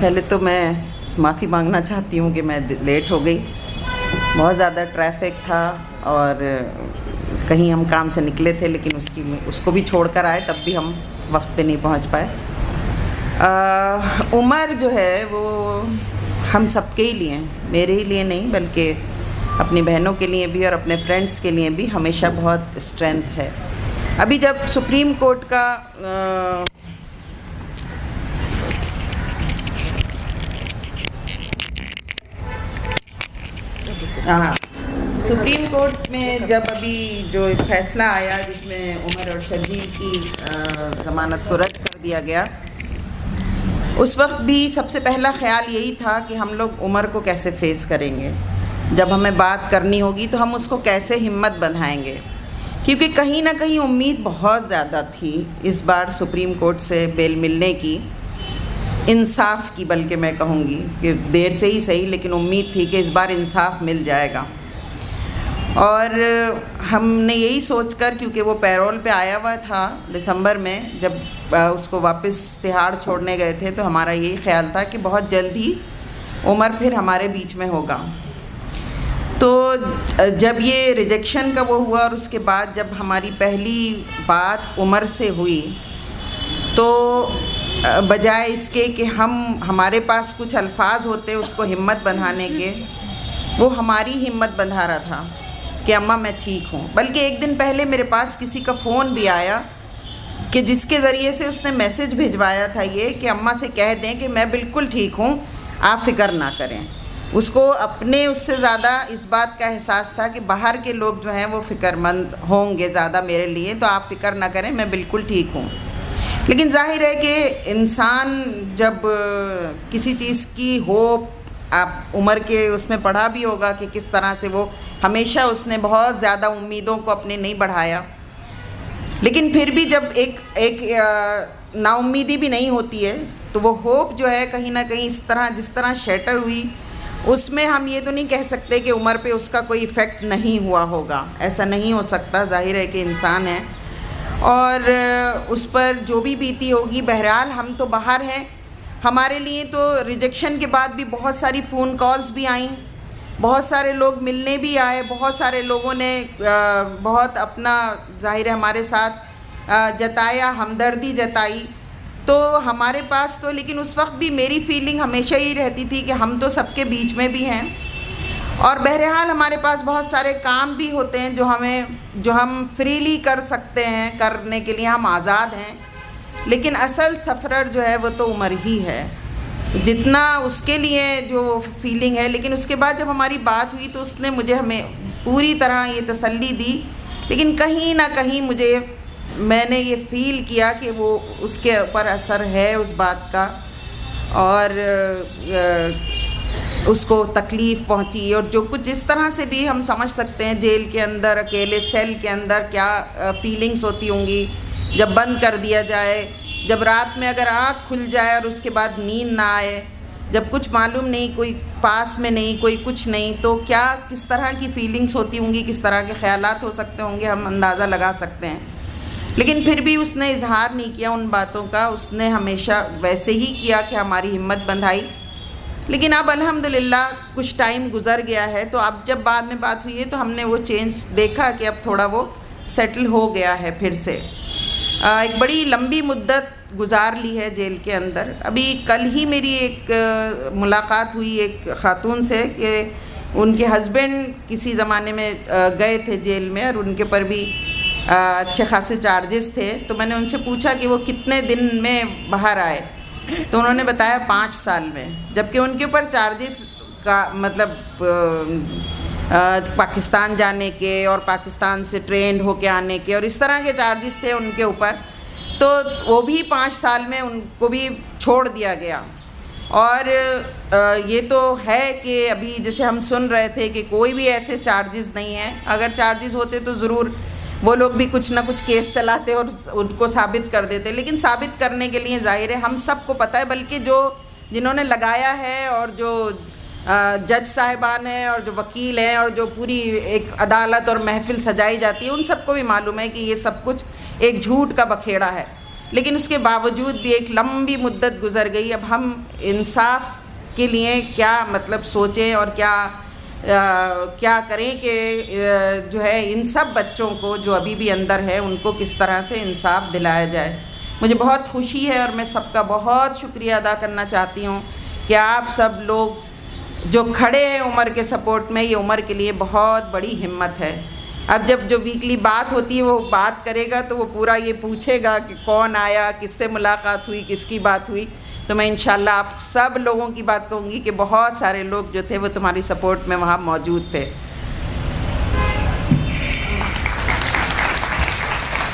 پہلے تو میں معافی مانگنا چاہتی ہوں کہ میں لیٹ ہو گئی. بہت زیادہ ٹریفک تھا اور کہیں ہم کام سے نکلے تھے، لیکن اس کو بھی چھوڑ کر آئے، تب بھی ہم وقت پہ نہیں پہنچ پائے. عمر جو ہے وہ ہم سب کے ہی لیے، میرے ہی لیے نہیں بلکہ اپنی بہنوں کے لیے بھی اور اپنے فرینڈس کے لیے بھی ہمیشہ بہت اسٹرینتھ ہے. ابھی جب سپریم کورٹ کا سپریم کورٹ میں جب ابھی جو فیصلہ آیا جس میں عمر اور شرجیل کی ضمانت کو رد کر دیا گیا، اس وقت بھی سب سے پہلا خیال یہی تھا کہ ہم لوگ عمر کو کیسے فیس کریں گے. جب ہمیں بات کرنی ہوگی تو ہم اس کو کیسے ہمت بندھائیں گے، کیونکہ کہیں نہ کہیں امید بہت زیادہ تھی اس بار سپریم کورٹ سے بیل ملنے کی، انصاف کی، بلکہ میں کہوں گی کہ دیر سے ہی صحیح لیکن امید تھی کہ اس بار انصاف مل جائے گا. اور ہم نے یہی سوچ کر، کیونکہ وہ پیرول پہ آیا ہوا تھا دسمبر میں، جب اس کو واپس تہاڑ چھوڑنے گئے تھے، تو ہمارا یہی خیال تھا کہ بہت جلد ہی عمر پھر ہمارے بیچ میں ہوگا. تو جب یہ ریجیکشن کا وہ ہوا اور اس کے بعد جب ہماری پہلی بات عمر سے ہوئی، تو بجائے اس کے کہ ہمارے پاس کچھ الفاظ ہوتے اس کو ہمت بندھانے کے، وہ ہماری ہمت بندھا رہا تھا کہ اماں میں ٹھیک ہوں. بلکہ ایک دن پہلے میرے پاس کسی کا فون بھی آیا کہ جس کے ذریعے سے اس نے میسج بھیجوایا تھا یہ کہ اماں سے کہہ دیں کہ میں بالکل ٹھیک ہوں، آپ فکر نہ کریں. اس کو اپنے اس سے زیادہ اس بات کا احساس تھا کہ باہر کے لوگ جو ہیں وہ فکر مند ہوں گے زیادہ میرے لیے، تو آپ فکر نہ کریں، میں بالکل ٹھیک ہوں. لیکن ظاہر ہے کہ انسان جب کسی چیز کی ہوپ، آپ عمر کے اس میں پڑھا بھی ہوگا کہ کس طرح سے وہ ہمیشہ اس نے بہت زیادہ امیدوں کو اپنے نہیں بڑھایا، لیکن پھر بھی جب ایک نا امیدی بھی نہیں ہوتی ہے، تو وہ ہوپ جو ہے کہیں نہ کہیں جس طرح شیٹر ہوئی، اس میں ہم یہ تو نہیں کہہ سکتے کہ عمر پہ اس کا کوئی ایفیکٹ نہیں ہوا ہوگا. ایسا نہیں ہو سکتا، ظاہر ہے کہ انسان ہے اور اس پر جو بھی بیتی ہوگی. بہرحال ہم تو باہر ہیں. ہمارے لیے تو ریجیکشن کے بعد بھی بہت ساری فون کالز بھی آئیں، بہت سارے لوگ ملنے بھی آئے، بہت سارے لوگوں نے بہت اپنا ظاہر ہے ہمارے ساتھ جتایا، ہمدردی جتائی. تو ہمارے پاس تو، لیکن اس وقت بھی میری فیلنگ ہمیشہ ہی رہتی تھی کہ ہم تو سب کے بیچ میں بھی ہیں، اور بہرحال ہمارے پاس بہت سارے کام بھی ہوتے ہیں جو ہم فریلی کر سکتے ہیں، کرنے کے لیے ہم آزاد ہیں. لیکن اصل سفرر جو ہے وہ تو عمر ہی ہے، جتنا اس کے لیے جو فیلنگ ہے. لیکن اس کے بعد جب ہماری بات ہوئی تو اس نے ہمیں پوری طرح یہ تسلی دی، لیکن کہیں نہ کہیں میں نے یہ فیل کیا کہ وہ اس کے اوپر اثر ہے اس بات کا، اور اس کو تکلیف پہنچی. اور جو کچھ جس طرح سے بھی ہم سمجھ سکتے ہیں جیل کے اندر اکیلے سیل کے اندر کیا فیلنگز ہوتی ہوں گی جب بند کر دیا جائے، جب رات میں اگر آنکھ کھل جائے اور اس کے بعد نیند نہ آئے، جب کچھ معلوم نہیں، کوئی پاس میں نہیں، کوئی کچھ نہیں، تو کس طرح کی فیلنگز ہوتی ہوں گی، کس طرح کے خیالات ہو سکتے ہوں گے، ہم اندازہ لگا سکتے ہیں. لیکن پھر بھی اس نے اظہار نہیں کیا ان باتوں کا، اس نے ہمیشہ ویسے ہی کیا کہ ہماری ہمت بندھائی. لیکن اب الحمدللہ کچھ ٹائم گزر گیا ہے، تو اب جب بعد میں بات ہوئی ہے تو ہم نے وہ چینج دیکھا کہ اب تھوڑا وہ سیٹل ہو گیا ہے پھر سے. ایک بڑی لمبی مدت گزار لی ہے جیل کے اندر. ابھی کل ہی میری ایک ملاقات ہوئی ایک خاتون سے کہ ان کے ہسبینڈ کسی زمانے میں گئے تھے جیل میں، اور ان کے پر بھی اچھے خاصے چارجز تھے. تو میں نے ان سے پوچھا کہ وہ کتنے دن میں باہر آئے، تو انہوں نے بتایا 5 سال میں، جبکہ ان کے اوپر چارجز کا مطلب پاکستان جانے کے اور پاکستان سے ٹرینڈ ہو کے آنے کے اور اس طرح کے چارجز تھے ان کے اوپر. تو وہ بھی 5 سال میں ان کو بھی چھوڑ دیا گیا. اور یہ تو ہے کہ ابھی جیسے ہم سن رہے تھے کہ کوئی بھی ایسے چارجز نہیں ہیں. اگر چارجز ہوتے تو ضرور وہ لوگ بھی کچھ نہ کچھ کیس چلاتے اور ان کو ثابت کر دیتے. لیکن ثابت کرنے کے لیے ظاہر ہے ہم سب کو پتہ ہے، بلکہ جنہوں نے لگایا ہے اور جو جج صاحبان ہیں اور جو وکیل ہیں اور جو پوری ایک عدالت اور محفل سجائی جاتی ہے، ان سب کو بھی معلوم ہے کہ یہ سب کچھ ایک جھوٹ کا بکھیڑا ہے. لیکن اس کے باوجود بھی ایک لمبی مدت گزر گئی. اب ہم انصاف کے لیے کیا مطلب سوچیں اور کیا کریں کہ جو ہے ان سب بچوں کو جو ابھی بھی اندر ہے ان کو کس طرح سے انصاف دلایا جائے. مجھے بہت خوشی ہے اور میں سب کا بہت شکریہ ادا کرنا چاہتی ہوں کہ آپ سب لوگ جو کھڑے ہیں عمر کے سپورٹ میں. یہ عمر کے لیے بہت بڑی ہمت ہے. اب جب جو ویکلی بات ہوتی ہے وہ بات کرے گا تو وہ پورا یہ پوچھے گا کہ کون آیا, کس سے ملاقات ہوئی, کس کی بات ہوئی. تو میں انشاءاللہ آپ سب لوگوں کی بات کہوں گی کہ بہت سارے لوگ جو تھے وہ تمہاری سپورٹ میں وہاں موجود تھے.